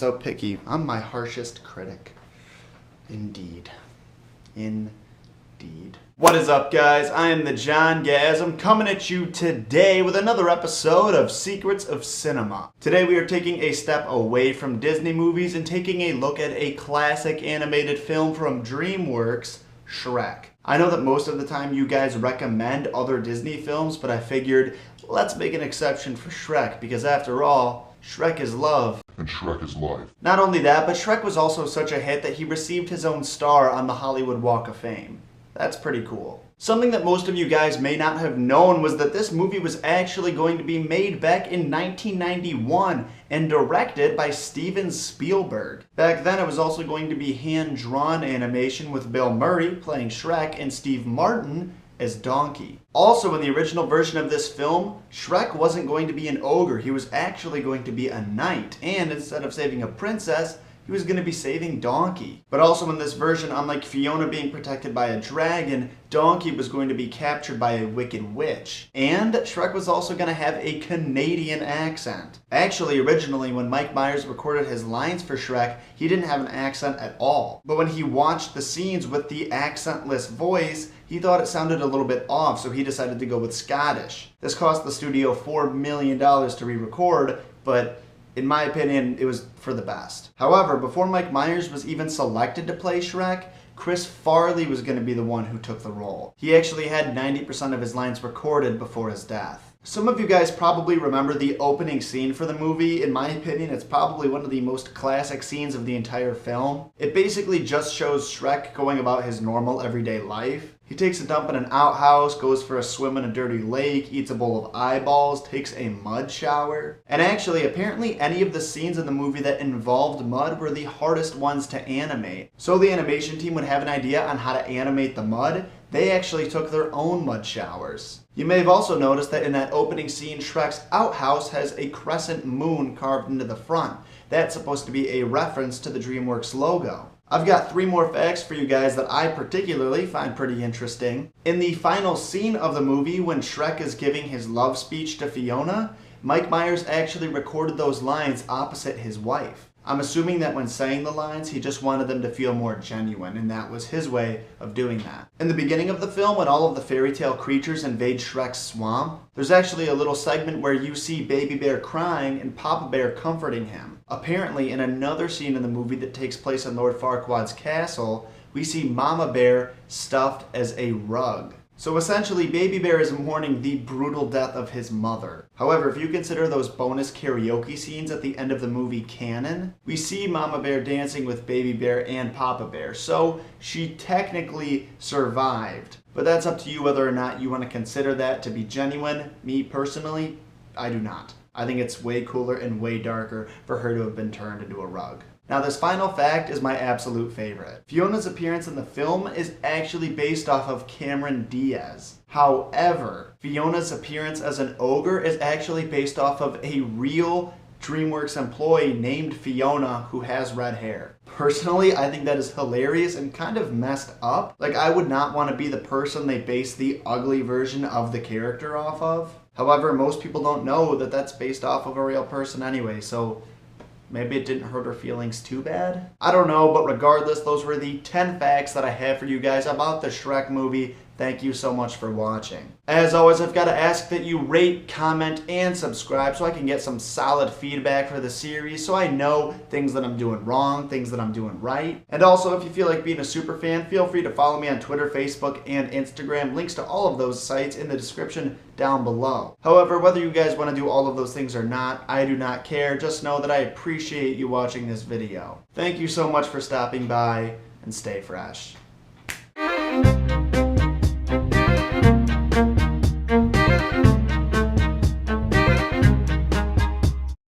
so picky. I'm my harshest critic. Indeed. Indeed. What is up, guys? I am the John Gaz. I'm coming at you today with another episode of Secrets of Cinema. Today we are taking a step away from Disney movies and taking a look at a classic animated film from Dreamworks, Shrek. I know that most of the time you guys recommend other Disney films, but I figured let's make an exception for Shrek because after all, Shrek is love. And Shrek is life. Not only that, but Shrek was also such a hit that he received his own star on the Hollywood Walk of Fame. That's pretty cool. Something that most of you guys may not have known was that this movie was actually going to be made back in 1991 and directed by Steven Spielberg. Back then it was also going to be hand-drawn animation with Bill Murray playing Shrek and Steve Martin as Donkey. Also, in the original version of this film, Shrek wasn't going to be an ogre, he was actually going to be a knight, and instead of saving a princess, he was going to be saving Donkey. But also in this version, unlike Fiona being protected by a dragon, Donkey was going to be captured by a wicked witch. And Shrek was also going to have a Canadian accent. Actually, originally, when Mike Myers recorded his lines for Shrek, he didn't have an accent at all. But when he watched the scenes with the accentless voice, he thought it sounded a little bit off, so he decided to go with Scottish. This cost the studio $4 million to re-record, but in my opinion, it was for the best. However, before Mike Myers was even selected to play Shrek, Chris Farley was going to be the one who took the role. He actually had 90% of his lines recorded before his death. Some of you guys probably remember the opening scene for the movie. In my opinion, it's probably one of the most classic scenes of the entire film. It basically just shows Shrek going about his normal everyday life. He takes a dump in an outhouse, goes for a swim in a dirty lake, eats a bowl of eyeballs, takes a mud shower. And actually, apparently any of the scenes in the movie that involved mud were the hardest ones to animate. So the animation team would have an idea on how to animate the mud. They actually took their own mud showers. You may have also noticed that in that opening scene, Shrek's outhouse has a crescent moon carved into the front. That's supposed to be a reference to the Dreamworks logo. I've got 3 more facts for you guys that I particularly find pretty interesting. In the final scene of the movie, when Shrek is giving his love speech to Fiona, Mike Myers actually recorded those lines opposite his wife. I'm assuming that when saying the lines, he just wanted them to feel more genuine, and that was his way of doing that. In the beginning of the film, when all of the fairy tale creatures invade Shrek's swamp, there's actually a little segment where you see Baby Bear crying and Papa Bear comforting him. Apparently, in another scene in the movie that takes place in Lord Farquaad's castle, we see Mama Bear stuffed as a rug. So essentially, Baby Bear is mourning the brutal death of his mother. However, if you consider those bonus karaoke scenes at the end of the movie canon, we see Mama Bear dancing with Baby Bear and Papa Bear, so she technically survived. But that's up to you whether or not you want to consider that to be genuine. Me personally, I do not. I think it's way cooler and way darker for her to have been turned into a rug. Now, this final fact is my absolute favorite. Fiona's appearance in the film is actually based off of Cameron Diaz. However, Fiona's appearance as an ogre is actually based off of a real Dreamworks employee named Fiona who has red hair. Personally, I think that is hilarious and kind of messed up. Like, I would not want to be the person they base the ugly version of the character off of. However, most people don't know that that's based off of a real person anyway, so maybe it didn't hurt her feelings too bad? I don't know, but regardless, those were the 10 facts that I have for you guys about the Shrek movie. Thank you so much for watching. As always, I've got to ask that you rate, comment, and subscribe so I can get some solid feedback for the series, so I know things that I'm doing wrong, things that I'm doing right. And also, if you feel like being a super fan, feel free to follow me on Twitter, Facebook, and Instagram. Links to all of those sites in the description down below. However, whether you guys want to do all of those things or not, I do not care. Just know that I appreciate you watching this video. Thank you so much for stopping by, and stay fresh.